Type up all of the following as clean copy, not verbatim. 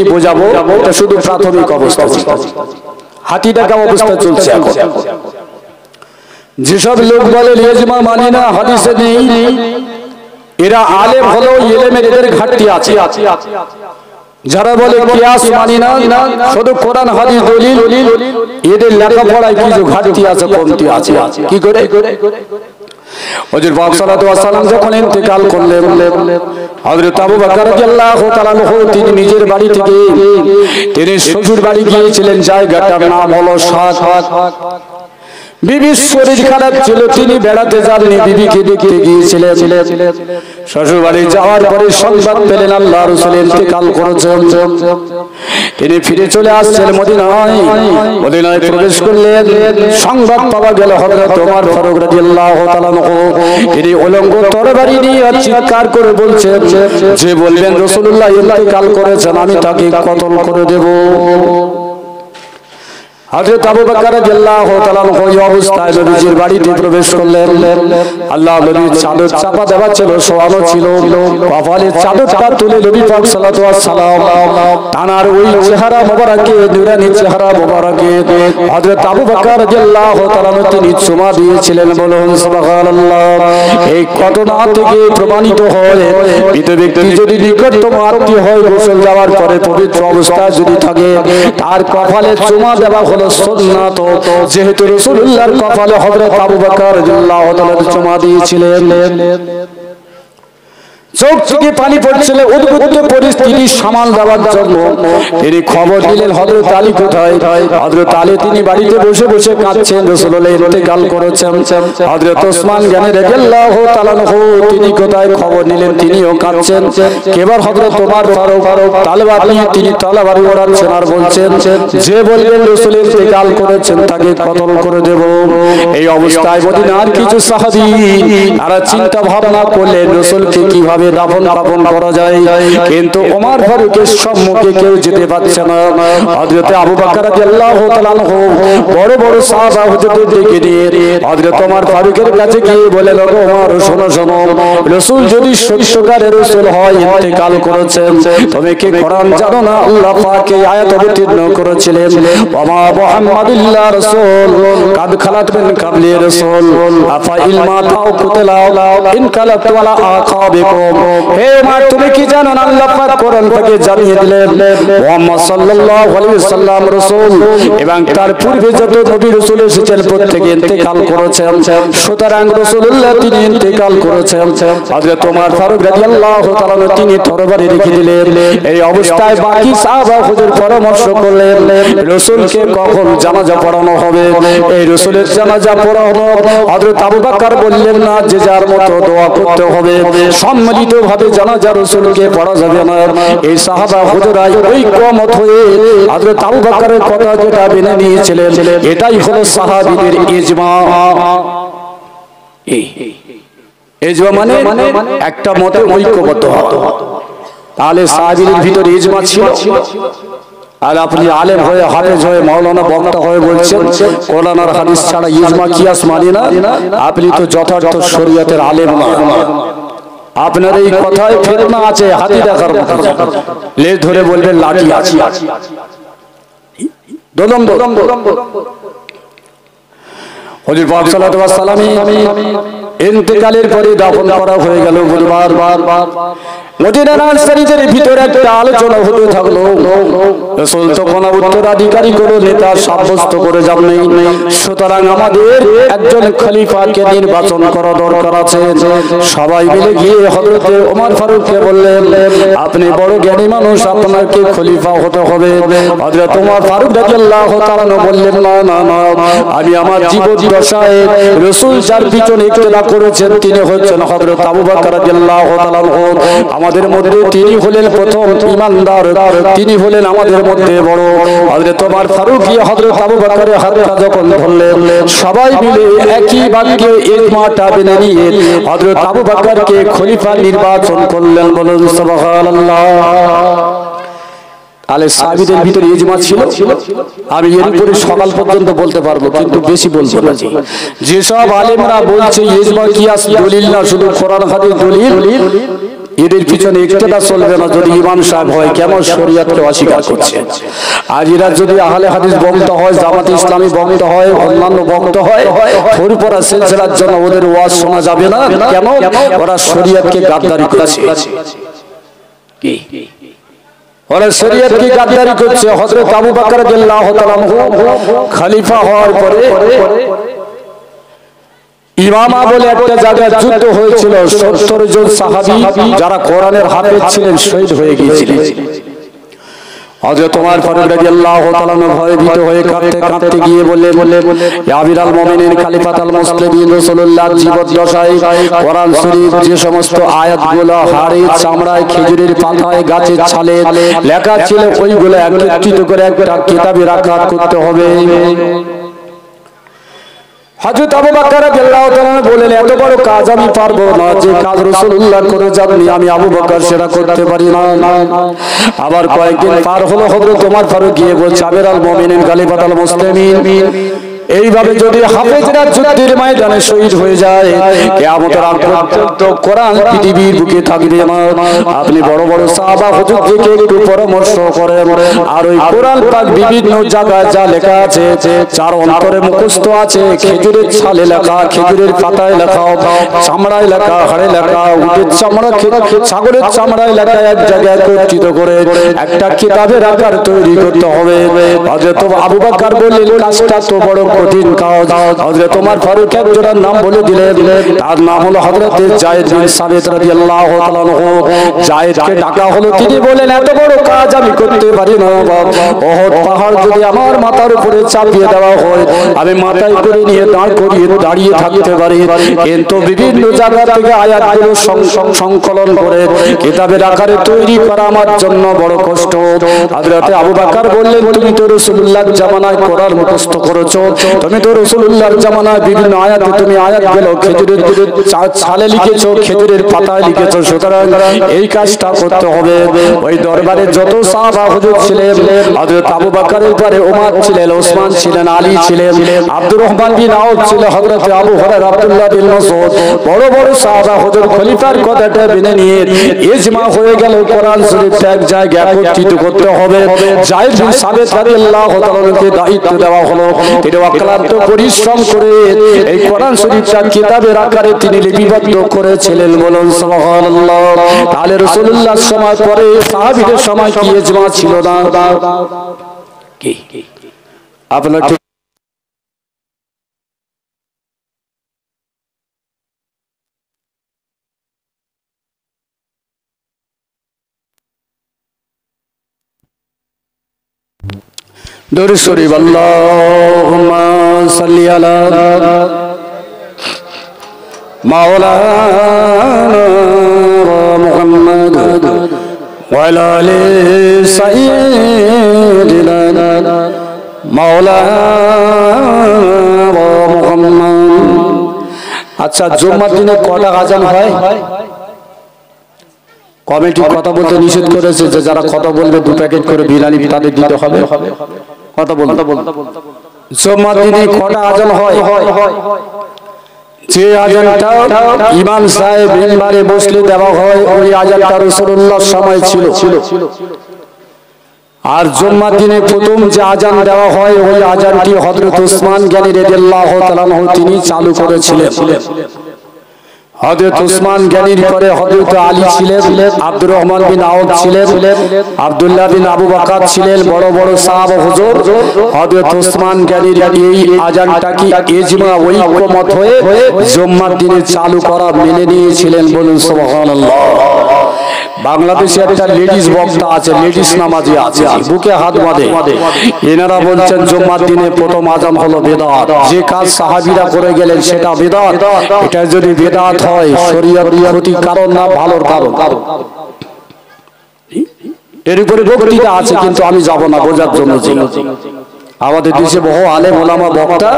কি বোঝাবো, এটা শুধু প্রাথমিক অবস্থা। হাতি ডাকা অবস্থা চলছে এখন। যেসব লোক বলে ইজমা মানি না, হাদিসে নেই, এরা আলেম হলেও ইলমের এদের ঘাটতি আছে। যারা বলে কিয়াস মানি না, শুধু কোরআন হাদিস দলিল, এদের লেখাপড়ায় কিছু ঘাটতি আছে, কমতি আছে। কি করে? হুজুর পাক সাল্লাল্লাহু আলাইহি ওয়াসাল্লাম যখন ইন্তেকাল করলেন, হযরত আবু বকর রাদিয়াল্লাহু তাআলা আনহু তিনি নিজের বাড়ি থেকে তিনি শ্বশুর বাড়ি গিয়েছিলেন। জায়গাটার নাম হলো সাদ। বিবির শরীর খারাপ ছিল, তিনি বেড়াতে যাননি, বিবিকে দেখতে গিয়েছিলেন। শ্বশুর বাড়ি যাওয়ার পরে সংবাদ পেলেন আল্লাহর রাসূল ইন্তেকাল করেছেন। তিনি ফিরে চলে আসছেন মদিনায়। মদিনায় প্রবেশ করলেন, সংবাদ পাওয়া গেল হযরত ওমর ফারুক রাদিয়াল্লাহু তাআলা আনহু তিনি উলঙ্গ তরবারি নিয়ে চিৎকার করে বলছেন, যে বলবেন রাসূলুল্লাহ ইন্তেকাল করেছেন আমি তাকে কতল করে দেব। হযরত আবু বকর রাদিয়াল্লাহু তাআলা আনহু এই অবস্থায় নবীজির বাড়িতে প্রবেশ করলেন। আল্লাহ নবীর চাদর চাপা দেওয়া ছিল, শোয়ানো ছিল, কপালে চাদরটা তুলে নবী পাক সাল্লাল্লাহু আলাইহি ওয়াসাল্লাম তানার ওই চেহারা মোবারকে, নূরানি চেহারা মোবারকে হযরত আবু বকর রাদিয়াল্লাহু তাআলা তিনি চুমা দিয়েছিলেন। বলুন সুবহানাল্লাহ। এই ঘটনা থেকে প্রমাণিত হয়, মৃত ব্যক্তি যদি নিকটতম আত্মীয় হয়, গোসল যাওয়ার পরে পবিত্র অবস্থায় যদি থাকে, তার কপালে চুমা দেওয়া হলো সুন্নাত। যেহেতু রাসূলুল্লাহর কপালে হযরত আবু বকর রাদিয়াল্লাহু তাআলা চুমা দিয়েছিলেন, চোখ থেকে পানি পড়ছিল। উদ্ভুত পরিস্থিতি সামাল দেওয়ার জন্য তিনি খবর দিলেন হযরত আলী কোথায়। হযরত আলী তিনি বাড়িতে বসে বসে কাঁদছেন, রাসূলুল্লাহ ইন্তেকাল করেছেন। হযরত ওসমান গনি রাদিয়াল্লাহু তাআলা তিনি কোথায়, খবর নিলেন, তিনিও কাঁদছেন। এবার হযরত ওমর ফারুক তলোয়ার নিয়ে তিনি তলোয়ার ওড়াচ্ছেন আর বলছেন, যে বলবেন রাসূল ইন্তেকাল করেছেন তাকে কতল করে দেব। এই অবস্থায় মদিনার কিছু সাহাবী তারা চিন্তা ভাবনা করলেন রাসূলকে কিভাবে দাফন কাফন করা যায়, কিন্তু ওমর ফারুকের সম্মুখে কেউ যেতে পারছে না। হযরত আবু বকর রাদিয়াল্লাহু তাআলা আনহু বড় বড় সাহাবা হুজুরদের ডেকে নিয়ে হযরত ওমর ফারুকের কাছে গিয়ে বলেন, ওমর শোনো শোনো, রাসূল যদি সত্যিকারের রাসূল হয়, ইন্তেকাল করেছেন, তুমি কি কোরআন জানো না? আল্লাহ পাক এই আয়াত অবতীর্ণ করেছিলেন, ওমা মুহাম্মাদুল্লাহ রাসূল কাদ খালাত মিন ক্বাবলি রাসূল আফা ইলমা তাও কুতলাও ইন কালাত ওয়ালা আকাবিকুম। হে ওমর, তুমি কি জানো না আল্লাহ পাক কোরআন থেকে জানিয়ে দিলেন মুহাম্মদ সাল্লাল্লাহু আলাইহি ওয়াসাল্লাম রাসূল এবং তার পূর্বে যত নবী রাসূল এসেছেন প্রত্যেকে ইন্তেকাল করেছেন, সুতরাং রাসূলুল্লাহ তিনি ইন্তেকাল করেছেন। হযরত ওমর ফারুক রাদিয়াল্লাহু তাআলা তিনি তরবারি রেখে দিলেন। এই অবস্থায় বাকি সাহাবা হুজুর পরামর্শ করলেন রাসূলকে কখন জানাজা পড়ানো হবে। এই রাসূলের জানাজা পড়ানো হযরত আবু বকর বললেন না, যে যার মতো দোয়া করতে হবে, সম্মিলিত ভাবে জানাজা রাসূলকে পড়া যাবে না। এই সাহাবা হুজুরা ঐক্যমত হয়ে হযরত আবু বকরের কথা যেটা মেনে নিয়েছিলেন, এটাই হলো সাহাবীদের ইজমা। ইজমা মানে একটা মতে ঐক্যবদ্ধ হওয়া। তাহলে সাহাবীদের ভিতরে ইজমা ছিল। আর আপনি আলেম হয়ে, হাফেজ হয়ে, মাওলানা বক্তা হয়ে বলছেন কোরআন আর হাদিস ছাড়া ইজমা কিয়াস মানি না, আপনি তো যথার্থ শরীয়তের আলেম না। আপনার এই কথায় ফিতনা আছে, হাতি দেখার মতো, লেজ ধরে বলবেন লাঠি আছে। দলম দলম হুজুর পাক সাল্লাল্লাহু আলাইহি ওয়াসাল্লাম ইন্তেকালের পরে দাফন করা হয়ে গেল। বুধবার মদিনার আনসারীদের ভিতরে একটা আলোচনা হতে থাকলো, রাসূল তো কোন উত্তরাধিকারী কোনো নেতা সাব্যস্ত করে যাননি, সুতরাং আমাদের একজন খলিফাকে নির্বাচন করা দরকার আছে। সবাই মিলে গিয়ে হযরত ওমর ফারুককে বললেন, আপনি বড় জ্ঞানী মানুষ, আপনাকে খলিফা হতে হবে। হযরত ওমর ফারুক রাদিয়াল্লাহু তাআলা বললেন, না না না, আমি আমার জীবন দশায় রাসূল যার পিছনে ইক্তেদা করেছেন তিনি হচ্ছেন হযরত আবু বকর রাদিয়াল্লাহু তাআলা। আমাদের মধ্যে তিনি হলেন প্রথম ঈমানদার, তিনি হলেন আমাদের মধ্যে বড়। হযরত ওমর ফারুক হযরত আবু বকরের হাতটা যখন ধরলেন, সবাই মিলে একই বাক্যে ইজমাটা মেনে নিয়ে হযরত আবু বকরকে খলিফা নির্বাচন করলেন। বলুন সুবহানাল্লাহ। তাহলে সাহাবীদের ভিতরে ইজমা ছিল। আমি এর উপরে সকাল পর্যন্ত বলতে পারবো, কিন্তু বেশি বলবো না। যেসব আলেমরা বলছে ইজমা কিয়াস দলিল না, শুধু কোরআন হাদিস দলিল, এদের পিছনে ইক্তেদা চলবে না। যদি ইমাম সাহেব হয়, কেমন শরীয়তকে অস্বীকার করছে। আর এরা যদি আহলে হাদিস বক্ত হয়, জামাত ইসলামী বক্ত হয়, অন্যান্য বক্ত হয়, ফুরফুরা সিলসিলার জন্য ওদের ওয়াজ শোনা যাবে না। কেন? ওরা শরীয়তকে গাদ্দারি করছে। কি ওরা শরীয়তকে গাদ্দারি করছে। হযরত আবু বকর রাদিয়াল্লাহু তাআলা খলিফা হওয়ার পরে ইমামা বলে একটা জায়গায় যুদ্ধ হয়েছিল। 70 জন সাহাবী যারা কোরআনের হাফেজ ছিলেন শহীদ হয়ে গিয়েছিলেন। হযরত ওমর ফারুক রাদিয়াল্লাহু তাআলা ভয়ভীত হয়ে কাঁদতে গিয়ে বললেন, ইয়া আমিরাল মুমিনিন খলিফাতুল মুসলিমিন রাসূলুল্লাহ জীবদ্দশায় কোরআন শরীফ যে সমস্ত আয়াতগুলো হাড়ে চামড়ায় খেজুরের পাতায় গাছের ছালে লেখা ছিল, ওইগুলো একত্রিত করে একটা কিতাবে রাখা করতে হবে। হযরত আবু বকর রাদিয়াল্লাহু তাআলা বলেন, এত বড় কাজ আমি পারবো না। যে কাজ রাসূলুল্লাহ করে যাননি আমি আবু বকর সেটা করতে পারি না। আবার কয়েকদিন পার হলো, হযরত ওমর ফারুক গিয়ে বলছে, আমিরুল মুমিনিন খলিফাতুল মুসলিমিন, এইভাবে যদি হাফেজরা যুদ্ধের ময়দানে শহীদ হয়ে যায়, কিয়ামতের আগ পর্যন্ত কোরআন পৃথিবীর বুকে থাকবে না। আপনি বড় বড় সাহাবা হুজুরদেরকে একটু পরামর্শ করেন, আর ওই কোরআন পাক বিভিন্ন জায়গায় যা লেখা আছে, যার অন্তরে মুখস্থ আছে, খেজুরের ছালে লেখা, খেজুরের পাতায় লেখা, চামড়ায় লেখা, হাড়ে লেখা, উটের চামড়া, ছাগলের চামড়ায় লেখা, এক জায়গায় একত্রিত করে একটা কিতাবের আকার তৈরি করতে হবে। হযরত আবু বকর বললেন, কাজটা তো বড় কঠিন কাজ। হযরত ওমর ফারুক একজনের নাম বলে দিলেন, তার নাম হলো হযরত যায়েদ বিন সাবিত রাদিয়াল্লাহু তাআলা আনহু। যায়েদকে ডাকা হলো, তিনি বলেন, এত বড় কাজ আমি করতে পারি না। ওহদ পাহাড় যদি আমার মাথার উপরে চাপিয়ে দেওয়া হয়, আমি মাথায় করে নিয়ে দাঁড় করিয়ে দাঁড়িয়ে থাকতে পারি, কিন্তু বিভিন্ন জায়গা থেকে আয়াতগুলো সংকলন করে কিতাবের আকারে তৈরি করা আমার জন্য বড় কষ্ট। হযরত আবু বকর বললেন, তুমি তো রাসূলুল্লাহর জামানায় কোরআন মুখস্থ করেছো, তুমি তো রাসূলুল্লাহর জামানায় বিভিন্ন আয়াতে তুমি আয়াতগুলো খেজুরের ছালে লিখেছো, খেজুরের পাতায় লিখেছো, সুতরাং এই কাজটা করতে হবে। ওই দরবারে যত সাহাবা হুজুর ছিলেন, হযরত আবু বকরের পরে ওমর ছিলেন, ওসমান ছিলেন, আলী ছিলেন, আব্দুর রহমান বিন আউফ ছিলেন, হযরত আবু হুরায়রা, আব্দুল্লাহ বিন মাসউদ, বড় বড় সাহাবা হুজুর খলিফার কথাটা মেনে নিয়ে ইজমা হয়ে গেল, কোরআন শরীফ এক জায়গায় একত্রিত করতে হবে। যায়েদ বিন সাবিত রাদিয়াল্লাহু তাআলাকে দায়িত্ব দেওয়া হলো। তিনি অক্লান্ত পরিশ্রম করে এই কোরআন শরীফটা কিতাবের আকারে তিনি লিপিবদ্ধ করেছিলেন। বলুন সুবহানাল্লাহ। তাহলে রাসূলুল্লাহর সময় পরে সাহাবীদের সময় কি ইজমা ছিল না? কি আপনারা ঠিক দরুদ শরীফ, আল্লাহুম্মা সাল্লি আলা মাওলানা মুহাম্মদ ওয়া আলা আলি সাইয়্যিদিনা মাওলানা মুহাম্মদ। আচ্ছা, জুম্মার দিনে কটা আযান হয়? কমিটি কথা বলতে নিষেধ করেছে যে যারা কথা বলবে 2 প্যাকেট করে বিরিয়ানি তাদের দিতে হবে। কথা বলতে জুম্মার দিনে কটা আযান হয়? যে আযানটা ইমাম সাহেব মিম্বারে বসলে দেওয়া হয়, ওই আযানটা রাসূলুল্লাহর সময় ছিল। আর জুম্মার দিনে প্রথম যে আযান দেওয়া হয়, ওই আযানটি হযরত উসমান গনি রাদিয়াল্লাহু তাআলা আনহু তিনি চালু করেছিলেন। হযরত উসমান গনির পরে হযরত আলী ছিলেন, আব্দুর রহমান বিন আউফ ছিলেন, আব্দুল্লাহ বিন আবু বকর ছিলেন, বড় বড় সাহাবা হুজুর। হযরত উসমান গনির এই আযানটা কি ইজমা ঐক্যমত হয়ে জুম্মার দিনে চালু করা মেনে নিয়েছিলেন। বলুন সুবহানাল্লাহ। বাংলাদেশে একটা লেডিস বক্তা আছে, লেডিস নামাজি আছে, বুকে হাত বাঁধে। এনারা বলছেন জুম্মার দিনে প্রথম আযান হলো বিদআত। যে কাজ সাহাবীরা করে গেলেন সেটা বিদআত। এটা যদি বিদআত হয়, শরীয়তের ক্ষতির কারণ না, ভালোর কারণ। এর উপরে বক্তৃতা আছে, কিন্তু আমি যাব না বোঝার জন্য। আমাদের দেশে বহু আলেম ওলামা বক্তা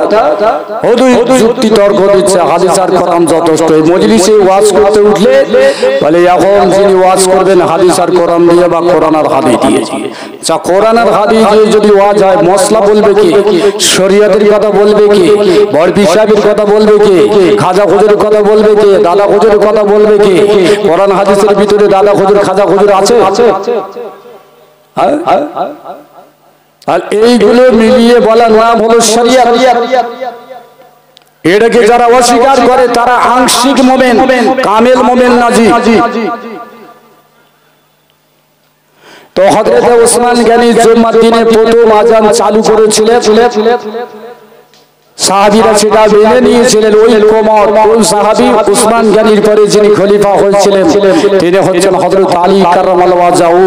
যুক্তি তর্ক দিচ্ছে হাদিস আর কোরআন যথেষ্ট। এই মজলিসে ওয়াজ করতে উঠলে বলে এখন যিনি ওয়াজ করবেন হাদিস আর কোরআন দিয়ে বা কোরআন আর হাদিস দিয়ে, আচ্ছা কোরআন আর হাদিস দিয়ে যদি ওয়াজ হয় মশলা বলবে কি, শরীয়তের কথা বলবে কি, বরপীর সাহেবের কথা বলবে কি, খাজা হুজুরের কথা বলবে কি, দাদা হুজুরের কথা বলবে কি? কোরআন হাদিসের ভিতরে দাদা হুজুর খাজা হুজুর আছে? আর এইগুলো মিলিয়ে বলার নাম হলো শরিয়ত। এটাকে যারা অস্বীকার করে তারা আংশিক মুমিন, কামেল মুমিন না। জি তো হযরত ওসমান গনি জুম্মার দিনে প্রথম আযান চালু করেছিলেন, সাহাবীরা সেটা মেনে নিয়েছিলেন। ওই কোমর কোন সাহাবী? ওসমান গনির পরে যিনি খলিফা হয়েছিলেন তিনি হচ্ছেন হযরত আলী কাররামাল্লাহু ওয়াজহু।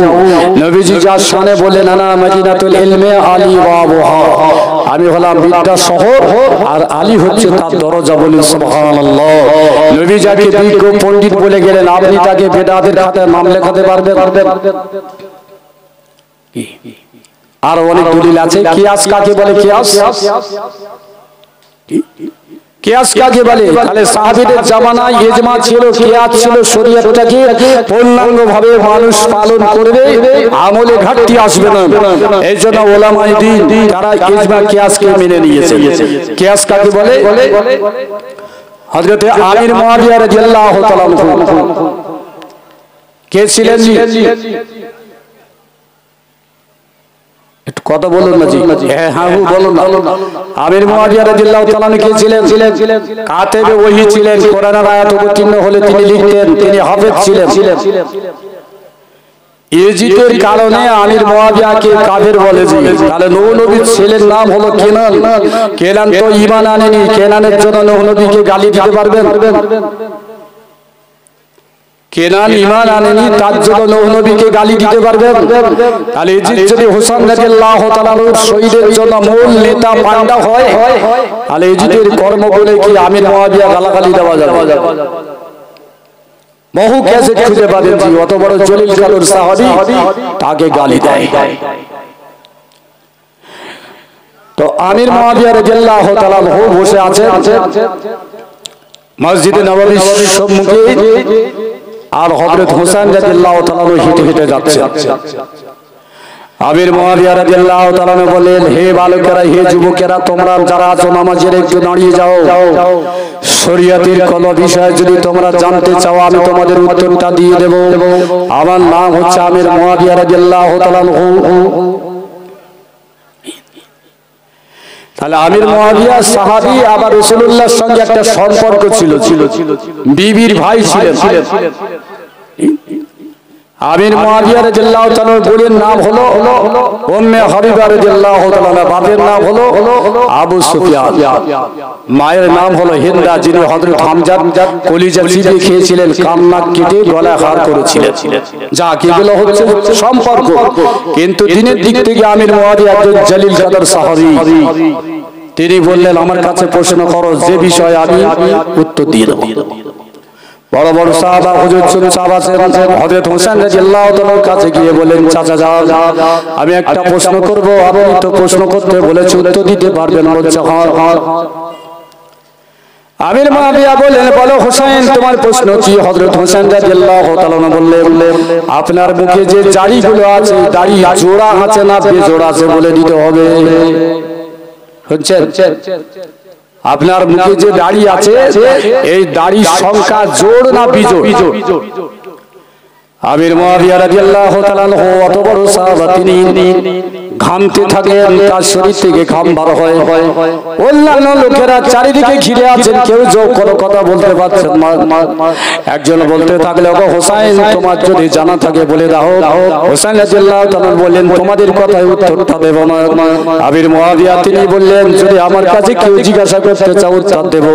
নবীজি যার শানে বলেন আনা মদিনাতুল ইলমে আলী ওয়াবুহা, আমি হলাম বিদ্যা শহর আর আলী হচ্ছে তার দরজা। বলেন সুবহানাল্লাহ। নবী যাকে বিজ্ঞ পণ্ডিত বলে গেলেন, আপনি তাকে বেদাতের খাতায় নাম লেখাতে পারবেন? আর অনেক দলিল আছে। কিয়াস কাকে বলে? কিয়াস কাকে বলে? তাহলে সাহাবীদের জামানায় ইজমা ছিল, কিয়াস ছিল। শরীয়তটাকে পূর্ণাঙ্গভাবে মানুষ পালন করবে, আমলে ঘাটতি আসবে না। এই জন্য ওলামায়ে দ্বীন তারা ইজমা কিয়াসকে মেনে নিয়েছে। কিয়াস কাকে বলে? হযরত আমির মুয়াবিয়া রাদিয়াল্লাহু তাআলা কে ছিলেন? একটু কথা বলুন না। জি হ্যাঁ হ্যাঁ বলুন না। আমির মুয়াবিয়া রাদিয়াল্লাহু তাআলা কে ছিলেন? কাতেবে ওহী ছিলেন। কোরআনের আয়াত অবতীর্ণ হলে তিনি লিখতেন, তিনি হাফেজ ছিলেন। ইজিদের কারণে আমির মুয়াবিয়াকে কাফের বলে। জি তাহলে নূহ নবীর ছেলের নাম হলো কেনান। কেনান তো ঈমান আনেনি, কেনানের জন্য নূহ নবীকে গালি দিতে পারবেন? কেনান ঈমান আনেনি, তার জন্য নূহ নবীকে গালি দিতে পারবেন? তাহলে ইজিদ যদি হোসেন রাদিয়াল্লাহু তাআলা শহীদের জন্য মূল নেতা পান্ডা হয়, তাহলে ইজিদের কর্ম বলে কি আমির মুয়াবিয়া গালাগালি দেওয়া যাবে? বহু ক্যাসেট খুঁজে পাবেন। জি অত বড় জলিল কাদর সাহাবী তাকে গালি দেয়। তো আমির মুয়াবিয়া রাদিয়াল্লাহু তাআলা বসে আছেন মসজিদে নববীর সম্মুখে, আর হযরত হোসেন রাদিয়াল্লাহু তাআলা হেঁটে হেঁটে যাচ্ছে। আমির মুয়াবিয়া রাদিয়াল্লাহু তাআলা বলেন, হে বালকেরা, হে যুবকেরা, তোমরা যারা আছো নামাজের একটু দাঁড়িয়ে যাও। শরীয়তের কোন বিষয় যদি তোমরা জানতে চাও আমি তোমাদের উত্তরটা দিয়ে দেব। আমার নাম হচ্ছে আমির মুয়াবিয়া রাদিয়াল্লাহু তাআলা। তাহলে আমির মুয়াবিয়া সাহাবী, আবার রাসূলুল্লাহর সঙ্গে একটা সম্পর্ক ছিল, বিবির ভাই ছিলেন। আমির মুয়াবিয়া রাদিয়াল্লাহু তাআলা বলেন নাম হলো উম্মে হাবিবা রাদিয়াল্লাহু তাআলা, বাবার নাম হলো আবু সুফিয়ান, মায়ের নাম হলো হিন্দা, যিনি হযরত হামজার কলিজা চিবিয়ে খেয়েছিলেন, কান্না কেটে গলায় হার করেছিলেন। যা কিগুলো হচ্ছে সম্পর্ক, কিন্তু দিনের দিক থেকে আমির মুয়াবিয়া একজন জলিল কাদর সাহাবী। তিনি বললেন, আমার কাছে প্রশ্ন করো, যে বিষয়ে আমি উত্তর দিয়ে দেব। বড় বড় সাহাবা হুজুর সাহাবা হযরত হোসেন রাদিয়াল্লাহু তাআলার কাছে গিয়ে বলেন, চাচা যাও, আমি একটা প্রশ্ন করব, আপনি তো প্রশ্ন করতে বলেছে উত্তর দিতে পারবেন? বলছে হ্যাঁ। আমির মুয়াবিয়া বলেন, বলো হোসেন তোমার প্রশ্ন কি? হযরত হোসেন রাদিয়াল্লাহু তাআলা বললেন, আপনার মুখে যে দাড়িগুলো আছে, দাড়ি জোড়া আছে না বেজোড়া আছে বলে দিতে হবে। হচ্ছে আপনার মুখে যে দাড়ি আছে, এই দাড়ির সংখ্যা জোড় না বিজোড়? আমির মুয়াবিয়া রাদিয়াল্লাহু তাআলা অত বড় সাহাবা, তিনি ঘামতে থাকেন, তার শরীর থেকে ঘাম বার হয়। অন্যান্য লোকেরা চারিদিকে ঘিরে আছেন, কেউ কোনো কথা বলতে পারছেন না। একজন বলতে থাকলে, ওগো হোসেন, তোমার যদি জানা থাকে বলে দাও। হোসেন রাদিয়াল্লাহু তাআলা বললেন, তোমাদের কথায় উত্তরটা দেব না। আমির মুয়াবিয়া তিনি বললেন, যদি আমার কাছে কেউ জিজ্ঞাসা করতে চাও উত্তর দেব,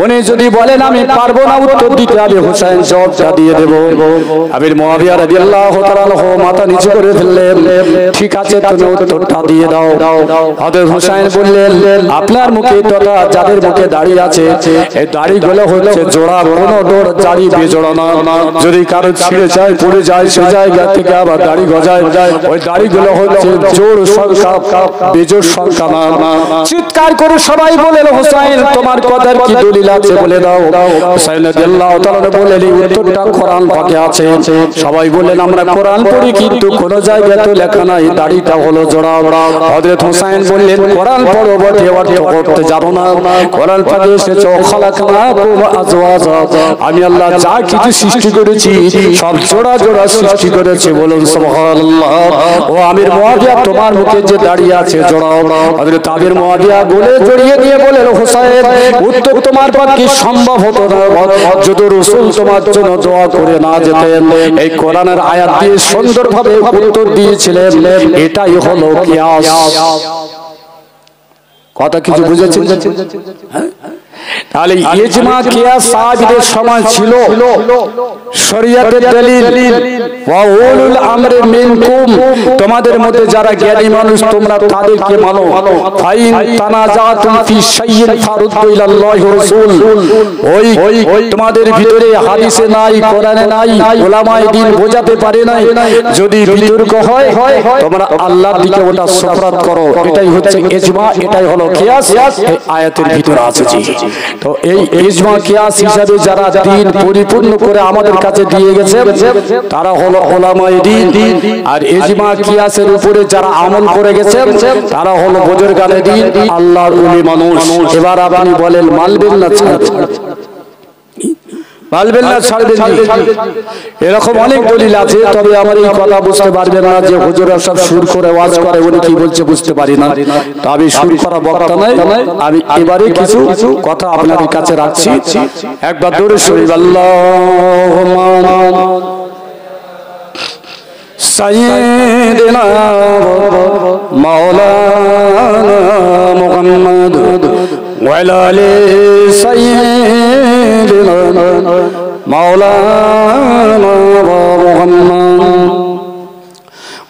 উনি যদি বলেন আমি পারবো না উত্তর দিতে, আমি হোসেন জবাবটা দিয়ে দেব। আমির মুয়াবিয়া রাদিয়াল্লাহু তাআলা মাথা নিচু করে ফেললেন, ঠিক আছে তুমি উত্তরটা দিয়ে দাও। হযরত হুসাইন বললেন, আপনার মুখে তথা যাদের মুখে দাড়ি আছে এই দাড়িগুলো হচ্ছে জোড়া, কোনো দাড়ি বেজোড়া না। যদি কারো ছিঁড়ে যায় পড়ে যায় সে জায়গা থেকে আবার দাড়ি গজায়, ওই দাড়িগুলো হচ্ছে জোড় সংখ্যা, বেজোড় সংখ্যা না। চিৎকার করে সবাই বলেন, হুসাইন তোমার কথার কি দলিল আছে বলে দাও। হুসাইন রাদিয়াল্লাহু তাআলা বললেন, এই উত্তরটা কোরআন পাকে আছে। সবাই বললেন, আমরা কোরআন পড়ি কিন্তু কোন জায়গায় তো লেখা নাই দাড়িটা হলো জোড়া। হযরত হুসাইন বললেন, কোরআন পড়ো বটে, অর্থ করতে যাবো না। কোরআন পাকে এসেছে, খালাকনাকুম আজওয়াজা, আমি আল্লাহ যা কিছু সৃষ্টি করেছি সব জোড়া জোড়া সৃষ্টি করেছি। বলুন সুবহানাল্লাহ। ও আমির মুয়াবিয়া, তোমার মুখে যে দাড়ি আছে জোড়া। হযরত আমির মুয়াবিয়া গলে জড়িয়ে দিয়ে বলেন, হুসাইন উত্তর তোমার পক্ষে সম্ভব হতো না যদি রাসূল তোমার জন্য দোয়া করে না যেতেন। এই কোরআনের আয়াত দিয়ে সুন্দরভাবে উত্তর দিয়েছিলেন, এটাই হলো কিয়াস। কথা কিছু বুঝেছেন? তাহলে ইজমা কিয়াস সাহাবীদের সময় ছিল। শরীয়তের দলিল ওয়া উলুল আমরি মিনকুম, তোমাদের মধ্যে যারা জ্ঞানী মানুষ তোমরা তাদেরকে মানো। ফাইন তানাজাতুম ফি শাইইন ফারুদ্দু ইলাল্লাহি ওয়া রাসূল, ওই তোমাদের ভিতরে হাদিসে নাই, কোরআনে নাই, উলামায়ে দ্বীন বোঝাতে পারে নাই, যদি বিতর্ক হয় তোমরা আল্লাহর দিকে ওটা সুপারত করো। এটাই হচ্ছে ইজমা, এটাই হলো কিয়াস। এই আয়াতের ভিতরে আছে। জি, তো এই ইজমা কিয়াস হিসাবে যারা দ্বীন পরিপূর্ণ করে আমাদের কাছে দিয়ে গেছে তারা হলো উলামায়ে দ্বীন। আর ইজমা কিয়াসের উপরে যারা আমল করে গেছে তারা হলো বুজুর্গানে দ্বীন, আল্লাহর ওলি মানুষ। এবার আপনি বলেন মানবেন না মানবেন না ছাড়বেন? এরকম অনেক দলিল আছে, তবে আমার এই কথা বুঝতে পারবেন না যে হুজুররা সব সুর করে ওয়াজ করে, উনি কি বলছে বুঝতে পারি না। তো আমি সুর করা বক্তা নাই, আমি এবারে কিছু কথা আপনাদের কাছে রাখছি। একবার দরুদ শরীফ আল্লাহুম্মা সাইয়্যিদিনা মাওলানা মুহাম্মদ ওয়া আলা আলি সাইয়্যিদিনা মাওলানা মুহাম্মদ।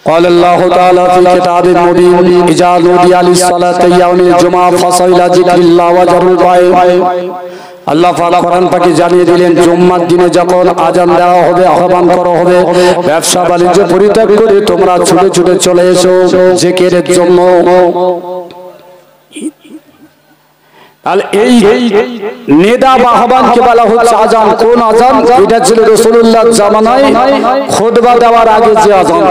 قال الله تعالى في كتاب مبين إذا نودي للصلاة يوم الجمعة فاسعوا إلى ذكر الله وذروا البيع। আল্লাহ পাক কোরআন পাকে জানিয়ে দিলেন, জুম্মার দিনে যখন আজান দেওয়া হবে, আহ্বান করা হবে, ব্যবসা বাণিজ্য পরিত্যাগ করে তোমরা ছুটে ছুটে চলে এসো জিকিরের জন্য। আর এই নেদা বা আহ্বানকে বলা হচ্ছে আজান। কোন আজান? এটা ছিল রাসূলুল্লাহর জামানায় খুতবা দেওয়ার আগে যে আজান।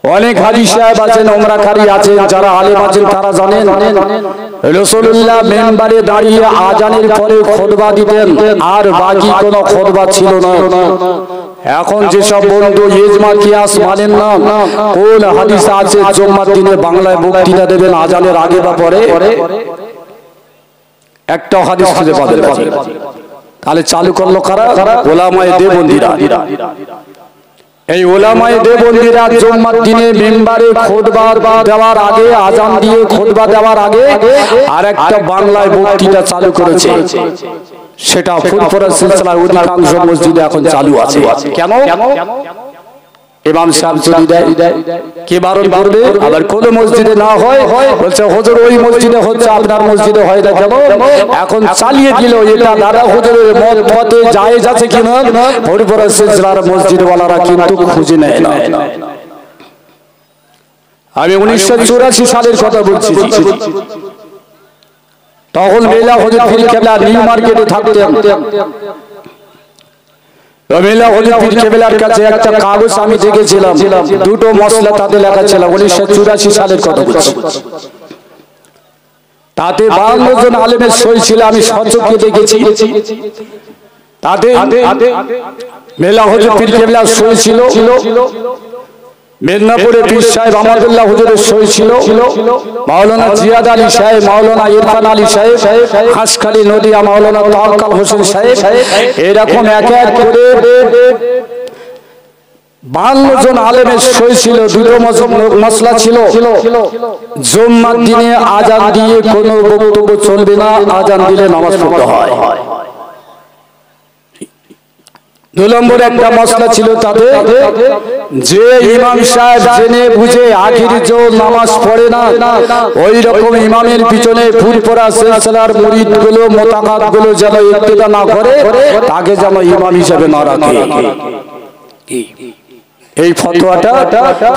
অনেক হাজী সাহেব আছেন, ওমরাকারী আছেন, যারা আলেম আছেন তারা জানেন রাসূলুল্লাহ মিম্বারে দাঁড়িয়ে আজানের পরে খুতবা দিতেন, আর বাকি কোনো খুতবা ছিল না। এখন যেসব বন্ধু ইজমা কিয়াস মানেন না, কোন হাদিস আছে জুম্মার দিনে বাংলায় বক্তৃতা দেবেন আজানের আগে বা পরে? একটা হাদিস খুঁজে পাবেন। তাহলে চালু করলো কারা? উলামায়ে দেওবন্দীরা। এই উলামায়ে দেওবন্দীরা জুম্মার দিনে মিম্বারে খুতবা দেওয়ার আগে, আজান দিয়ে খুতবা দেওয়ার আগে আর একটা বাংলায় বক্তৃতা চালু করেছে। সেটা ফুরফুরা সিলসিলার অধিকাংশ মসজিদে এখন চালু আছে। কেন? ইমাম সাহেব যদি দেয় কে বারণ করবে? আবার কোন মসজিদে না হয় বলছে হুজুর ওই মসজিদে হচ্ছে, আপনার মসজিদে হয় না কেন? এখন চালিয়ে দিল এটা দাদা হুজুরের মতে জায়েজ আছে কিনা ফুরফুরা সিলসিলার মসজিদওয়ালারা কিন্তু খুঁজে নেয় না। আমি 1984 সালের কথা বলছি। তখন মেলা হুজুর পীর কেবলা নিউ মার্কেটে থাকতেন। মেলা হুজুর পীর কেবলার কাছে একটা কাগজ আমি দেখেছিলাম, দুটো মসলা তাতে লেখা ছিল। 1984 সালের কথা বলছি। তাতে 52 জন আলেমের সই ছিল, আমি সচক্ষে দেখেছি। তাতে মেলা হুজুর পীর কেবলার সই ছিল, মেদিনীপুরে পীর সাহেব আহমদুল্লাহ হুজুরের সই ছিল, মাওলানা জিয়াদ আলী সাহেব, মাওলানা ইরফান আলী সাহেব, হাসখালী নদিয়া মাওলানা তাওয়াক্কাল হোসেন সাহেব, এরকম এক এক করে 52 জন আলেমের সই ছিল। দুটো মসলা ছিল, জুম্মার দিনে আজান দিয়ে কোনো বক্তব্য চলবে না, আজান দিলে নামাজ পড়তে হয়। দুই নম্বর একটা মশলা ছিল তাতে, যে ইমাম সাহেব জেনে বুঝে আখির জোর নামাজ পড়ে না, ওই রকম ইমামের পিছনে ফুরফুরা সিলসিলার মুরিদগুলো মোতাকাতগুলো যেন ইক্তেদা না করে, তাকে যেন ইমাম হিসেবে না রাখে। এই ফতোয়াটা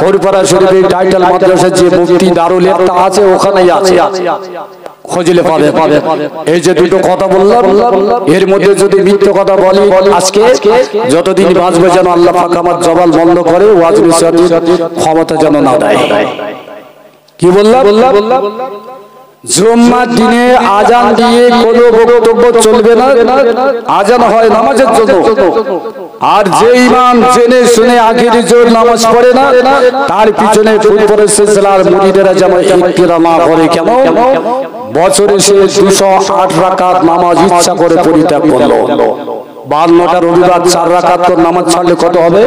ফুরফুরা শরীফের টাইটেল মাদ্রাসার যে মুফতি দারুল ইফতা আছে ওখানেই আছে, খোঁজলে পাবে। এই যে দুটো কথা বললাম, এর মধ্যে যদি মিথ্যে কথা বলি আজকে যতদিন বাঁচবে যেন আল্লাহ পাক আমার জবান বন্ধ করে, ওয়াজ নসিহতের ক্ষমতা যেন না দেয়। কি বললাম? জুম্মার দিনে আজান দিয়ে কোনো বক্তব্য চলবে না, আজান হয় নামাজের জন্য। আর যে ইমাম জেনে শুনে আখির জোর নামাজ পড়ে না, তার পিছনে ফুরফুরা সিলসিলার মুরিদেরা যেন ইক্তেদা না করে। কেন? বছরে সে 208 রাকাত নামাজ ইচ্ছা করে পরিত্যাগ করলো, 52টা রবিবার 4 রাকাত করে নামাজ ছাড়লে কত হবে?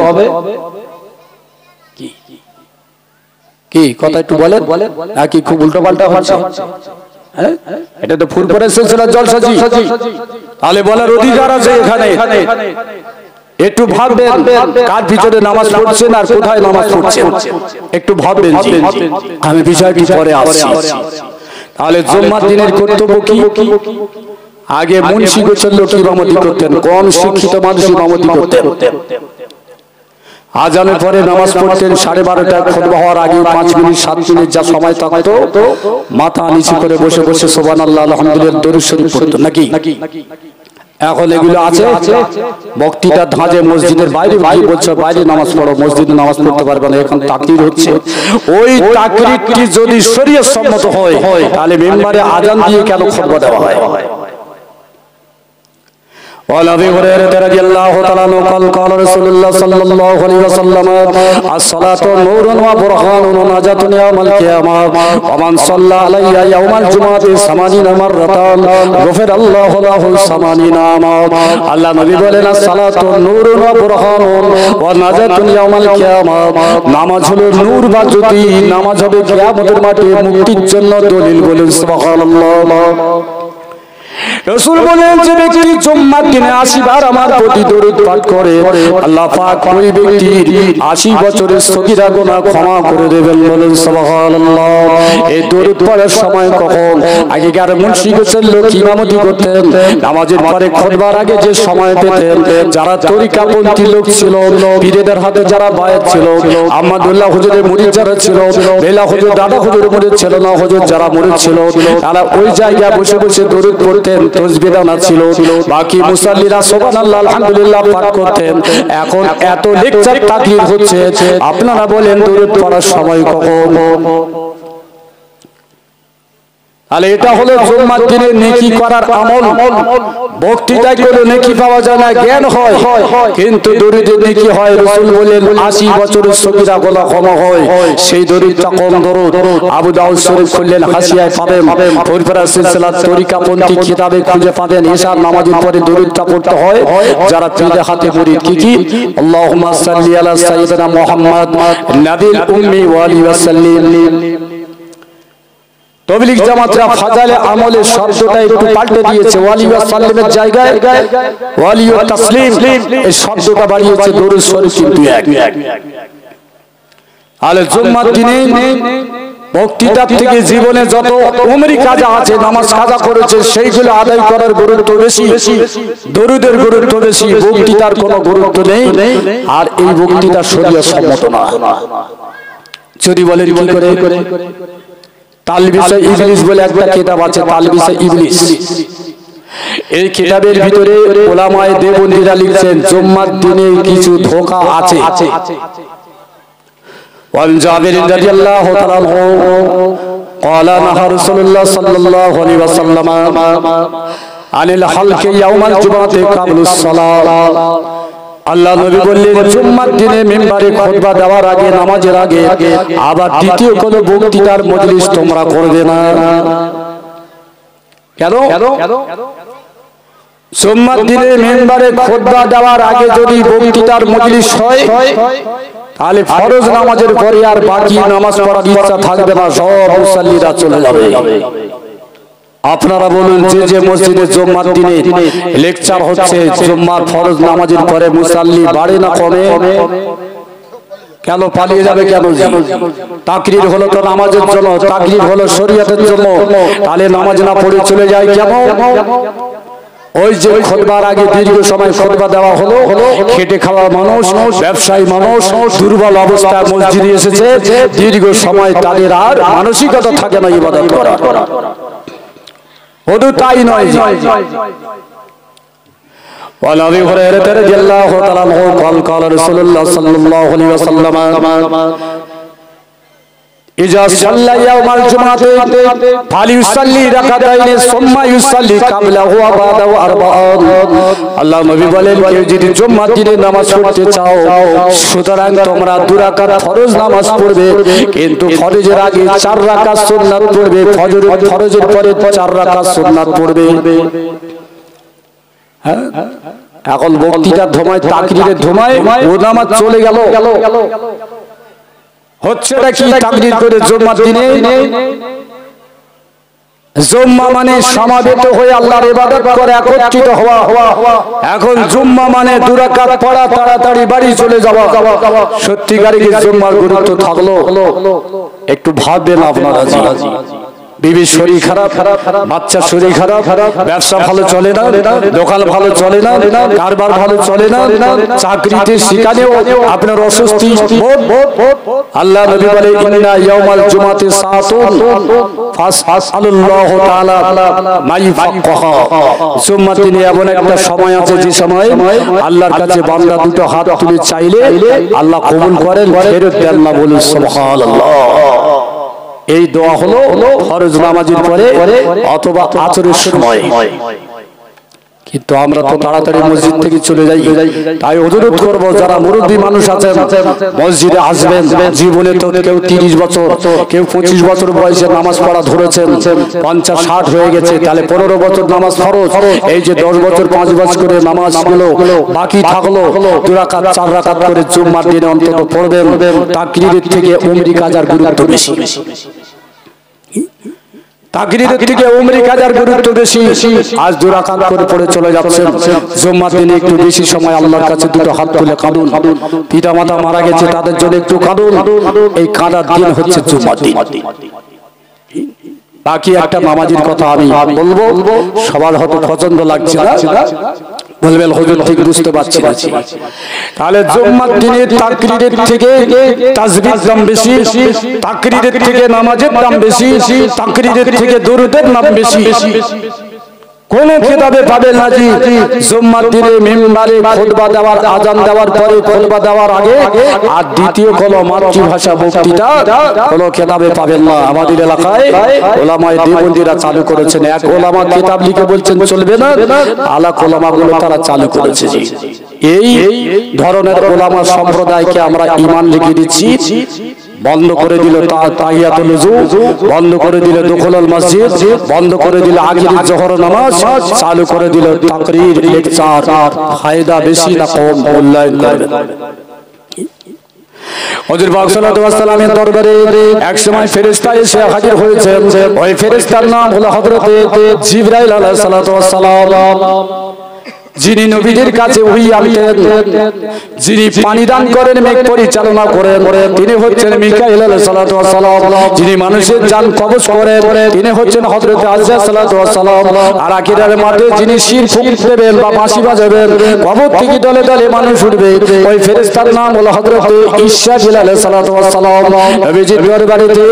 কি কথা একটু বলেন, নাকি খুব উল্টো পাল্টা হচ্ছে? হ্যাঁ, এটা তো ফুরফুরা সিলসিলার জলসাজি। তাহলে বলার অধিকার আছে এখানে। একটু ভাববেন কার পিছনে নামাজ পড়ছেন আর কোথায় নামাজ পড়ছেন, একটু ভাববেন। আমি বিষয়টি পরে আসছি। তাহলে জুম্মার দিনের কর্তব্য কি? আগে মুন্সি গোছের লোক ইমামতি করতেন, কম শিক্ষিত মানুষ ইমামতি করতেন। আজানের পরে নামাজ পড়তেন 12:30টায়, খুতবা হওয়ার আগে 5 মিনিট 7 মিনিট যা সময় থাকতো মাথা নিচু করে বসে বসে সুবহানাল্লাহ আলহামদুলিল্লাহ দরুদ শরীফ পড়তেন। নাকি এখন এগুলো আছে? বক্তৃতা ধাঁজে মসজিদের বাইরে বলছে বাইরে নামাজ পড়ো, মসজিদে নামাজ পড়তে পারবে না, এখন তাকরীর হচ্ছে। ওই তাকরীরটি যদি শরীয়ত সম্মত হয় তাহলে মিম্বারে আজান দিয়ে কেন খুতবা দেওয়া হয়? وعن ابي هريره رضي الله تعالى عنه قال قال رسول الله صلى الله عليه وسلم الصلاه نور وبرهان ونجاة يوم القيامه ومن صلى علي يوم الجمعه 80 مرة غفر الله له 80 عاما। আল্লাহ নবী বলেন সালাতু নূরুন ওয়া বুরহানুন ওয়া নাজাতুন ইয়াউমাল কিয়ামা, নামাজ হলো নূর বা জ্যোতি, নামাজ হবে কিয়ামতের মাঠে মুক্তির জন্য দলিল। বলেন সুবহানাল্লাহ। রাসূল বলেন যে ব্যক্তি জুম্মার দিনে 80 বার আমার প্রতি দরুদ পাঠ করে আল্লাহ পাক ওই ব্যক্তির 80 বছরের সগীরা গুনাহ ক্ষমা করে দেবেন। বলেন সুবহানাল্লাহ। এই দরুদ পড়ার সময় কখন? আগেকার মুন্সি গোছের লোক ইমামতি করতেন, নামাজের পরে খুতবার আগে যে সময় পেতেন, যারা তরিকাপন্থী লোক ছিল, পীরদের হাতে যারা বায়াত ছিল, আহমদুল্লাহ হুজুরের মুরিদ যারা ছিল, বেলা হুজুর দাদা হুজুরের মুরিদ ছিল না, হুজুর যারা মুরিদ ছিল, তারা ওই জায়গায় বসে বসে দরুদ পড়তেন, তাসবিহ দানা ছিল। বাকি মুসাল্লিরা সুবহানাল্লাহ আলহামদুলিল্লাহ পাঠ করতেন। এখন এত লেকচার তাকরীর হচ্ছে, আপনারা বলেন দরুদ পড়ার সময় কখন? তাহলে এটা হলো জুম্মার দিনে নেকি করার আমল। বক্তৃতা করে নেকি পাওয়া যায় না, জ্ঞান হয়, কিন্তু দরুদে নেকি হয়। রাসূল বলেন 80 বছরের সগীরা গুনাহ ক্ষমা হয়। সেই দরুদটা কোন দরুদ? আবু দাউদ শরীফ খুললেন হাসিয়ায় পাবেন, ফুরফুরা সিলসিলার তরিকাপন্থী কিতাবে খুঁজে পাবেন। ইশার নামাজের পরে দরুদটা পড়তে হয় যারা পীরের হাতে মুরিদ। কি আল্লাহুম্মা সাল্লি আলা সাইয়্যিদিনা মুহাম্মদ নাবিল উম্মি ওয়া আলিহি ওয়া সাল্লিম। তবলিগ জামাতরা ফাজালে আমলের শব্দটা একটু পাল্টে দিয়েছে, ওয়ালি ওয়া সাল্লামের জায়গায় ওয়ালি ওয়া তাসলিম এই শব্দটা বাড়িয়েছে, দরুদ শরীফ কিন্তু এক। আলে জুম্মার দিনে বক্তৃতা থেকে জীবনে যত উমরি কাজা আছে, নামাজ কাজা করেছে, সেইগুলো আদায় করার গুরুত্ব বেশি, দরুদের গুরুত্ব বেশি, বক্তৃতার কোনো গুরুত্ব নেই। আর এই বক্তৃতা শরীয়ত সম্মত না। যদি বলেন কি করে? তালবিসে ইবলিস বলে একটা কিতাব আছে, তালবিসে ইবলিস। এই কিতাবের ভিতরে উলামায়ে দেওবন্দীরা লিখছেন জুম্মার দিনে কিছু ধোঁকা আছে। ওয়ান জাবির রাদিয়াল্লাহু তাআলা আনহু ক্বালা নাহা রাসূলুল্লাহ সাল্লাল্লাহু আলাইহি ওয়াসাল্লাম আনিল হালকি ইয়াউমাল জুমআতি কাবলুস সালাত। আল্লাহ নবী বললেন জুম্মার দিনে মিম্বারে খুতবা দেওয়ার আগে, নামাজের আগে আবার দ্বিতীয় কোনো বক্তৃতার মজলিস তোমরা করবে না। কেন? জুম্মার দিনে মিম্বারে খুতবা দেওয়ার আগে যদি বক্তৃতার মজলিস হয় তাহলে ফরজ নামাজের পরে আর বাকি নামাজ পড়ার ইচ্ছা থাকবে না, সব মুসাল্লিরা চলে যাবে। আপনারা বলুন, যে মসজিদে জুম্মার দিনে লেকচার হচ্ছে, জুম্মার ফরজ নামাজের পরে মুসাল্লি বাড়ে না কমে? কেন পালিয়ে যাবে? কেন? তাকরীর হলো তো নামাজের জন্য, তাকরীর হলো শরীয়তের জন্য, তাহলে নামাজ না পড়ে চলে যায় কেন? ওই যে খুতবার আগে দীর্ঘ সময় খুতবা দেওয়া হলো, খেটে খাওয়া মানুষ, ব্যবসায়ী মানুষ দুর্বল অবস্থায় মসজিদে এসেছে, দীর্ঘ সময় তাদের আর মানসিকতা থাকে না ইবাদত করার। শুধু তাই নয়, وعن أبي هريرة رضي الله تعالى عنه قال قال رسول الله صلى الله عليه وسلم إذا صلى يوم الجمعة فليصلي ركعتين ثم يصلي قبله وبعده أربعا। আল্লাহ নবী বলেন, কেউ যদি জুম্মার দিনে নামাজ পড়তে চাও, সুতরাং তোমরা 2 রাকাত ফরজ নামাজ পড়বে, কিন্তু ফরজের আগে 4 রাকাত সুন্নাত পড়বে, ফরজের পরে 4 রাকাত সুন্নাত পড়বে। এখন বক্তৃতার ধোমায়, তাকরীরের ধোমায় ও নামাজ চলে গেল। হচ্ছে কি তাকরীর করে জুম্মার দিনে? জুম্মা মানে সমাবেত হয়ে আল্লাহর ইবাদত করে একত্রিত হওয়া। এখন জুম্মা মানে 2 রাকাত পড়া, তাড়াতাড়ি বাড়ি চলে যাওয়া। সত্যিকারে কি জুম্মার গুরুত্ব থাকলো? একটু ভাববেন আপনারা। বিবির শরীর খারাপ, বাচ্চার শরীর খারাপ, ব্যবসা ভালো চলে না, দোকান ভালো চলে না, কারবার ভালো চলে না, চাকরিতে সেখানেও আপনার অস্বস্তি। আল্লাহ নবী বলে, ইন্না ইয়াউমাল জুমাতি সাআতুন ফাসআলুল্লাহু তাআলা মাইফাক্কাহা। জুম্মার দিনে এমন একটা সময় আছে, যে সময় আল্লাহর কাছে বান্দা 2 হাত তুলে চাইলে আল্লাহ কবুল করেন, ফেরত দেন না। বলুন সুবহানাল্লাহ। এই দোয়া হলো ফরজ নামাজের পরে অথবা আসরের সময়। কিন্তু আমরা তো তাড়াতাড়ি মসজিদ থেকে চলে যাই। তাই অনুরোধ করব, যারা মুরব্বী মানুষ আছেন মসজিদে আসবেন। জীবনে তো কেউ 30 বছর, কেউ 25 বছর বয়সে নামাজ পড়া ধরেছেন, 50-60 হয়ে গেছে, তাহলে 15 বছর নামাজ ফরজ। এই যে 10 বছর 5 বছর করে নামাজ গুলো বাকি থাকলো, 2 রাকাত 4 রাকাত করে জুম্মার দিনে অন্তত পড়বেন। তাকরীরের থেকে উমরি কাজার গুরুত্ব বেশি। তাকরীরের থেকে উমরি কাজার গুরুত্ব বেশি। আজ 2 রাকাত করে পড়ে চলে যাচ্ছেন। জুম্মার দিনে একটু বেশি সময় আল্লাহর কাছে 2 হাত তুলে কাঁদুন। পিতা মাতা মারা গেছে, তাদের জন্য একটু কাঁদুন। এই কাঁদার দিন হচ্ছে জুম্মার দিন। বাকি একটা নামাজের কথা আমি বলবো, সবার হয়তো পছন্দ লাগছে না, বলবেন হুজুর ঠিক বুঝতে পারছি না। তাহলে জুম্মার দিনে তাকরীরের থেকে তাসবিহর দাম বেশি, তাকরীরের থেকে নামাজের দাম বেশি, তাকরীরের থেকে দুরূদের দাম বেশি। কোন কিতাবে পাবেন না যে জুম্মার দিনে মিম্বারে খুতবা দেওয়ার, আজান দেওয়ার পরে, খুতবা দেওয়ার আগে আর দ্বিতীয় কোন মাতৃভাষা বক্তৃতা কোন কিতাবে পাবেন না। আমাদের এলাকায় ওলামায়ে দেওবন্দিরা চালু করেছেন। এক ওলামা কিতাব লিখে বলছেন চলবে না, আলাক ওলামাগুলো তারা চালু করেছে। এই ধরনের ওলামা সম্প্রদায়কে আমরা ঈমান লিখে দিচ্ছি। বন্ধ করে দিল তাহিয়াতুল ওযু, বন্ধ করে দিল দুখুলুল মসজিদ, বন্ধ করে দিল আখির জোহর নামাজ, চালু করে দিল তাকরীর, লেকচার। ফায়দা বেশি না কম? মূল্যায়ন করবেন। হুজুর পাক সাল্লাল্লাহু আলাইহি ওয়াসাল্লামের দরবারে এক সময় ফেরেশতা এসে হাজির হয়েছেন। ওই ফেরেশতার নাম হলো হযরতে জিবরাইল আলাইহিস সালাতু ওয়াস সালাম, যিনি নবীদের কাছে ওহী আনতেন, যিনি পানি দান করেন, মেঘ পরিচালনা করেন, তিনি হচ্ছেন মিকাইল আলাইহিস সালাতু ওয়াস সালাম। যিনি মানুষের জান কবজ করেন, তিনি হচ্ছেন হযরত আযরা সালাতু ওয়াস সালাম। আর আখিরাতের মাঠে যিনি শির ফুঁক দেবেন বা বাঁশি বাজাবেন, কবর থেকে দলে দলে মানুষ উঠবে, ওই ফেরেশতার নাম হলো হযরত ইসরাফিল আলাইহিস সালাতু ওয়াস সালাম। নবীজির দরবারেতে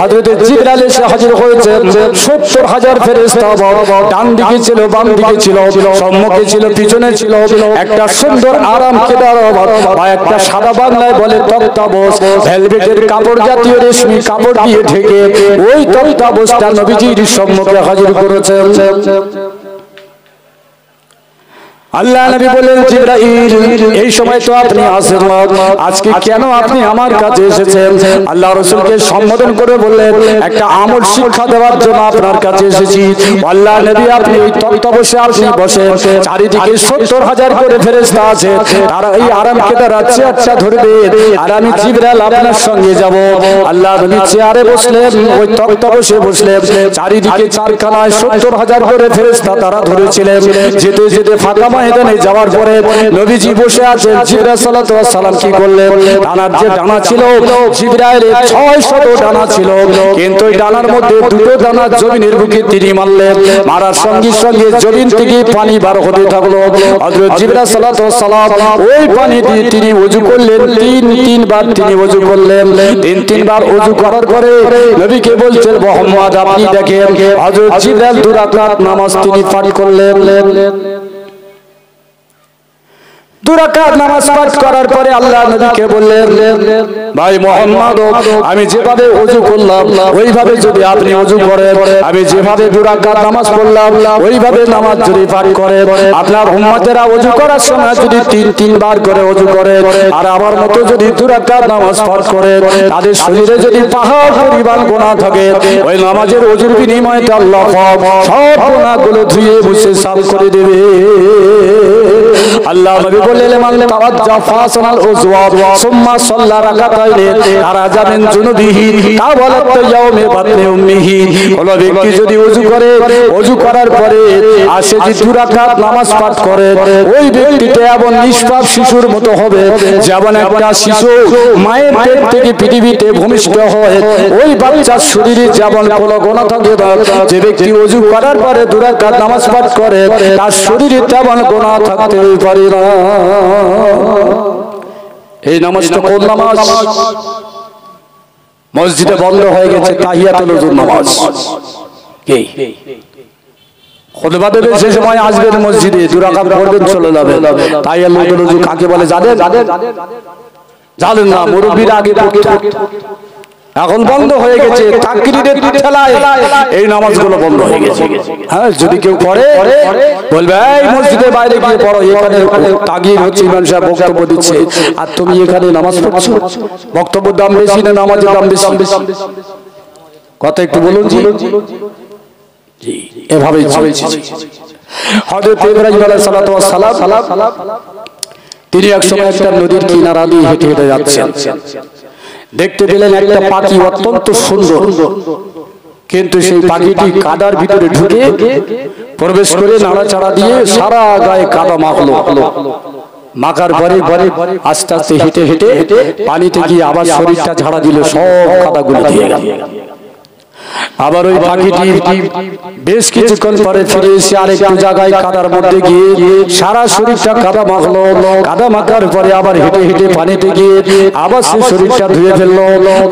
হযরত জিবরাইল এসে হাজির হয়েছেন। 70,000 ফেরেশতা, ডান দিকে ছিল, বাম দিকে ছিল, সম্মুখে ছিল, পিছনে ছিল। একটা সুন্দর আরাম কেদার বা একটা সাদা বাংলায় বলে তক্তাবোস, ভেলভেটের কাপড় জাতীয় রেশমি কাপড় দিয়ে ঢেকে ওই তক্তাবোসটা নবীজির সম্মুখে হাজির করেছেন। আল্লাহ নবী বললেন জিবরাইল এই সময় তো আপনি আসেন না, আজকে কেন আপনি আমার কাছে এসেছেন? আল্লাহ রাসূলকে সম্বোধন করে বললেন একটা আমল শিক্ষা দেওয়ার জন্য আপনার কাছে এসেছি। আল্লাহ নবী আপনি এই তক্তা বসে আপনি বসেন, চারিদিকে 70,000 করে ফেরেশতা আছে, তারা এই আরাম খেতে রাখছে, আচ্ছা ধরবে আর আমি জিবরাইল আপনার সঙ্গে যাব। আল্লাহ নবী চেয়ারে বসলেন, ওই তক্তা বসে বসলেন, চারিদিকে চারখানায় 70,000 করে ফেরেশতা তারা ধরেছিলেন। যেতে যেতে ফাঁকা ময়দানে যাওয়ার পরে নবীজি বসে আছেন, জিবরাইল সাল্লাল্লাহু আলাইহি ওয়াসাল্লাম কি করলেন? ডানার যে ডানা ছিল জিবরাইলের 600 ডানা ছিল, কিন্তু ওই ডানার মধ্যে দুটো ডানা জমিনের বুকে তিনি মারলেন, মারার সঙ্গে সঙ্গে জমিন থেকে পানি বার হতে থাকলো। হযরত জিবরাইল সাল্লাল্লাহু আলাইহি ওয়াসাল্লাম ওই পানি দিয়ে তিনি ওযু করলেন, তিনবার তিনি ওযু করলেন। তিনবার ওযু করার পরে নবীকে বলছেন মুহাম্মদ আপনি দেখেন, হযরত জিবরাইল 2 রাকাত নামাজ তিনি পাঠ করলেন। 2 রাকাত নামাজ পাঠ করার পরে আল্লাহ নবীকে বললেন ভাই মুহাম্মদ আমি যেভাবে ওযু করলাম ওইভাবে যদি আপনি ওযু করেন, আমি যেভাবে 2 রাকাত নামাজ পড়লাম ওইভাবে নামাজ যদি পাঠ করেন, আপনার উম্মতেরা ওযু করার সময় যদি 3বার করে ওযু করে আর আমার মতো যদি 2 রাকাত নামাজ পাঠ করে, তাদের শরীরে যদি পাহাড় পরিমাণ গুনাহ থাকে, ওই নামাজের ওযুর বিনিময়ে আল্লাহ পাক সব গুনাহগুলো ধুয়ে মুছে সাফ করে দেবে। আল্লাহ নবী বললেন মান তাওয়াজ্জা ফাসানাল উযওয়া সুম্মা সাল্লা রাকাতাইনি খারাজা মিন জুনুবিহি কাওয়ালাত ইয়াউমি বাতনি উম্মিহি। কোন ব্যক্তি যদি ওযু করে, ওযু করার পরে আসে যে 2 রাকাত নামাজ পাঠ করে, ওই ব্যক্তিটা এমন নিষ্পাপ শিশুর মতো হবে যেমন একটা শিশু মায়ের পেট থেকে পৃথিবীতে ভূমিষ্ঠ হয়, ওই বাচ্চার শরীরে যেমন কোনো গুনাহ থাকে না। যে ব্যক্তি ওযু করার পরে 2 রাকাত নামাজ পাঠ করে তার শরীরে তেমন গুনাহ থাকতে পারে না। এই নামাজটা কোন নামাজ? মসজিদে বন্ধ হয়ে গেছে তাহিয়াতুল ওযুর নামাজ। কি খুতবা দেবে সে সময় আসবেন মসজিদে, 2 রাকাত পড়বেন চলে যাবেন। তাহিয়াতুল ওযু কাকে বলে জানেন? জানেন না? মুরব্বিরা আগে পড়তো, এখন বন্ধ হয়ে গেছে তাকরীরের ঠেলায় এই নামাজগুলো বন্ধ হয়ে গেছে। হ্যাঁ, যদি কেউ পড়ে বলবে এই মসজিদের বাইরে গিয়ে পড়ো, এখানে তাকরীর হচ্ছে, ইমাম সাহেব বক্তব্য দিচ্ছে আর তুমি এখানে নামাজ পড়ছো। বক্তব্যের দাম বেশি না নামাজের দাম বেশি? কথা একটু বলুন জি। জি, এভাবেই চলছে। হযরত ইব্রাহিম আলাইহিস সালাতু ওয়াস সালাম তিনি একসময় একটা নদীর কিনারা দিয়ে হেঁটে হেঁটে যাচ্ছেন, দেখতে পেলেন একটা পাখি অত্যন্ত সুন্দর, কিন্তু সেই পাখিটি কাদার ভিতরে ঢুকে প্রবেশ করে নাড়াচাড়া দিয়ে সারা গায়ে কাদা মাখলো। মাখার পরে আস্তে আস্তে হেঁটে হেঁটে পানিতে গিয়ে আবার শরীরটা ঝাড়া দিল, সব কাদাগুলো দিয়ে গেল। আবার ওই পাখিটি বেশ কিছুক্ষণ পরে ফিরে এসে আরেকটু জায়গায় কাদার মধ্যে গিয়ে সারা শরীরটা কাদা মাখলো। কাদা মাখার পরে আবার হেঁটে হেঁটে পানিতে গিয়ে আবার সে শরীরটা ধুয়ে ফেললো,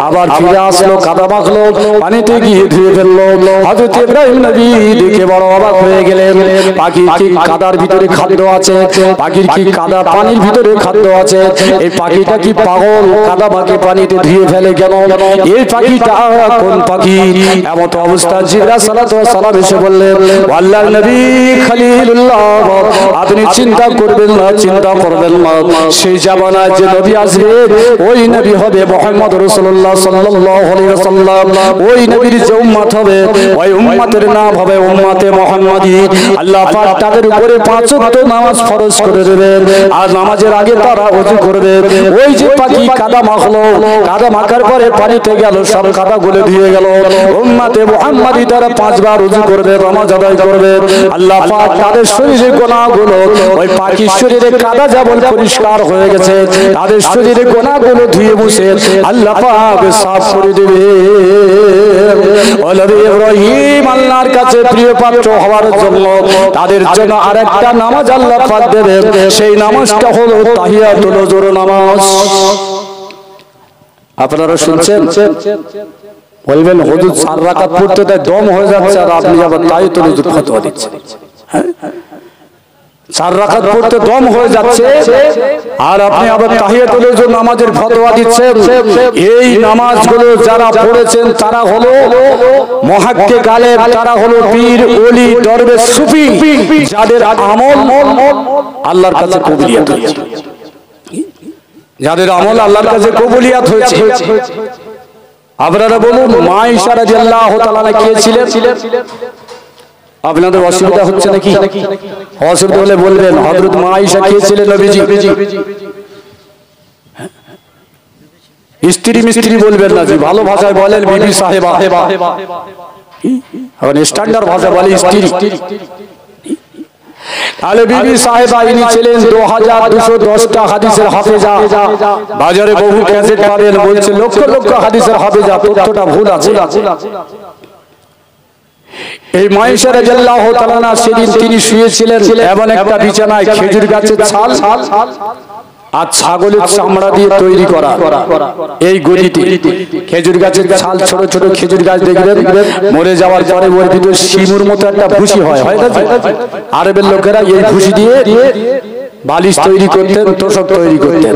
আবার ফিরে আসলো, কাদা মাখলো, পানিতে গিয়ে ধুয়ে ফেললো। হযরত ইব্রাহিম নবী দেখে বড় অবাক হয়ে গেলেন, পাখির কি কাদার ভিতরে খাদ্য আছে? পাখির কি কাদা পানির ভিতরে খাদ্য আছে? এই পাখিটা কি পাগল? কাদা মাখে পানিতে ধুয়ে ফেলে কেন? এই পাখিটা কোন পাখি? এমন অবস্থা জিবরাইল সাল্লাল্লাহু আলাইহি ওয়াসাল্লাম এসে বললেন আল্লাহর নবী খলিলুল্লাহ আপনি চিন্তা করবেন না, চিন্তা করবেন না, সেই জামানায় যে নবী আসবে ওই নবী হবে মুহাম্মদ রাসূলুল্লাহ সাল্লাল্লাহু আলাইহি ওয়াসাল্লাম। ওই নবীর যে উম্মত হবে ওই উম্মতের নাম হবে উম্মতে মুহাম্মাদি। আল্লাহ পাক তাদের উপরে 5 ওয়াক্ত নামাজ ফরজ করে দেবেন, আর নামাজের আগে তারা ওযু করবে। ওই যে পাখি কাদা মাখলো, কাদা মাখার পরে পানিতে গেল, সব কাদাগুলো ধুয়ে গেল। উম্মতে মুহাম্মাদি তারা 5 বার ওযু করবে, নামাজ আদায় করবে। আল্লাহ পাক তাদের শরীরের গুনাহগুলো ওই পাখির শরীরে কাদা যেমন পরিষ্কার হয়ে গেছে, তাদের শরীরে গুনাহগুলো ধুয়ে মুছে আল্লাহ পাক সাফ করে দেবে। নবী ইব্রাহিম আল্লাহর কাছে প্রিয় পাত্র হওয়ার জন্য তাদের জন্য আরেকটা নামাজ আল্লাহ পাক দেবে, সেই নামাজটা হলো তাহিয়াতুল ওযুর নামাজ। আপনারা শুনছেন? বলবেন হুজুর 4 রাকাত পড়তে তাই দম হয়ে যাচ্ছে আর আপনি আবার তাহিয়াতুল ওযুর ফতোয়া দিচ্ছেন। 4 রাকাত পড়তে দম হয়ে যাচ্ছে, আর আপনি আবার তাহিয়াতুল নামাজের ফতোয়া দিচ্ছেন। এই নামাজগুলো যারা পড়েছেন তারা হলো মুহাক্কিক আলেম, তারা হলো পীর ওলি দরবেশ সুফি, যাদের আমল আল্লাহর কাছে কবুলিয়াত হয়েছে, যাদের আমল আল্লাহর কাছে কবুলিয়াত হয়েছে। আপনারা বলুন মা আয়েশা রাদিয়াল্লাহু তাআলা কে ছিলেন? আপনাদের অসুবিধা হচ্ছে নাকি? অসুবিধা হলে বলবেন। হযরত মা আয়েশা কে ছিলেন নবীজি? স্ত্রী মিস্ত্রি বলবেন না জি, ভালো ভাষায় বলেন বিবি সাহেবা। এখন স্ট্যান্ডার্ড ভাষা বলে স্ত্রী। তাহলে বিবি সাহেবা ইনি ছিলেন 2210টা হাদিসের হাফেজা। বাজারে বহু ক্যাসেট পাবেন বলছে লক্ষ লক্ষ হাদিসের হাফেজা, তথ্যটা ভুল আছে। এই মা আয়েশা রাদিয়াল্লাহু তাআলা সেদিন তিনি শুয়েছিলেন এমন একটা বিছানায়, খেজুর গাছের ছাল আর ছাগলের চামড়া দিয়ে তৈরি করা এই গদিতে। খেজুর গাছের ছাল, ছোট ছোট খেজুর গাছ দেখবেন মরে যাওয়ার পরে ওর ভিতরে শিমুর মতো একটা ভুসি হয়, আরবের লোকেরা এই ভুসি দিয়ে বালিশ তৈরি করতেন, তোষক তৈরি করতেন।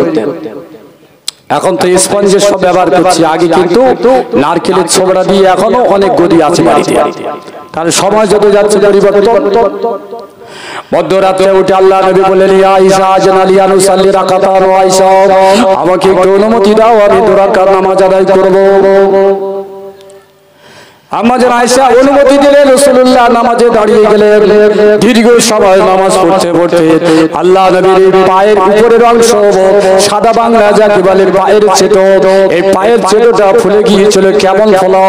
এখন তো স্পঞ্জের সব ব্যবহার করছি, আগে কিন্তু নারকেলের ছোবড়া দিয়ে এখনো অনেক গদি আছে বাড়িতে। কারণ সময় যত যাচ্ছে পরিবর্তন। মধ্যরাত্রে উঠে আল্লাহ নবী বললেন, ইয়া আয়েশা আজনা লি আন উসাল্লি রাকাতান, আয়েশা আমাকে একটু অনুমতি দাও, আমি 2 রাকাত নামাজ আদায় করব। আম্মাজান আয়েশা অনুমতি দিলেন, রাসূলুল্লাহ নামাজে দাঁড়িয়ে গেলেন। দীর্ঘ সময় নামাজ পড়তে পড়তে আল্লাহ নবীর পায়ের উপরের অংশ, সাদা বাংলা যাকে বলে পায়ের ছেটো, এই পায়ের ছেটোটা ফুলে গিয়েছিল। কেমন ফোলা?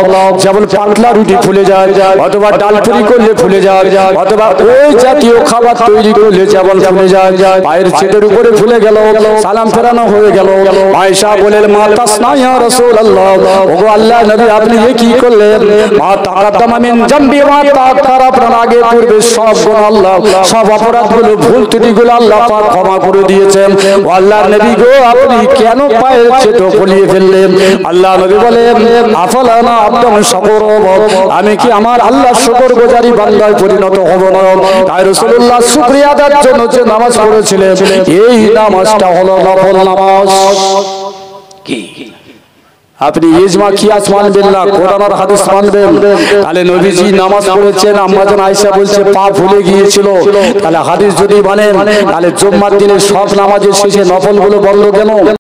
যেমন পাতলা রুটি ফুলে যায়, অথবা ডাল পুরি করলে ফুলে যায়, অথবা ওই জাতীয় খাবার তৈরি করলে যেমন ফুলে যায়, পায়ের ছেটোর উপরে ফুলে গেল। সালাম ফেরানো হয়ে গেল। আয়েশা বলেন, মা তাসনা ইয়া রাসূলুল্লাহ, ওগো আল্লাহ নবী আপনি এ কি করলেন? মা তাকাদ্দামা মিন জামবি মা তাআখারা, আপনার আগে পূর্বে সব গুনাহ আল্লাহ, সব অপরাধগুলো ভুল ত্রুটিগুলো আল্লাহ পাক ক্ষমা করে দিয়েছেন। ও আল্লাহর নবী গো আপনি কেন পায়ের ছেটো ফুলিয়ে ফেললেন? আল্লাহ নবী বলেন, আফালানা আবদুন শাকুর, আমি কি আমার আল্লাহর শুকরগুজারি বান্দায় পরিণত হব না? তাই রাসূলুল্লাহ শুকরিয়া আদায়ের জন্য যে নামাজ পড়েছিলেন, এই নামাজটা হলো নফল নামাজ। কি আপনি ইজমা কিয়াস মানবেন না, কোরআন আর হাদিস মানবেন? তাহলে নবীজি নামাজ পড়েছেন, আম্মাজান আয়েশা বলছে পা ফুলে গিয়েছিল। তাহলে হাদিস যদি মানেন, তাহলে জুম্মার দিনে সব নামাজের শেষে নফলগুলো বন্ধ কেন?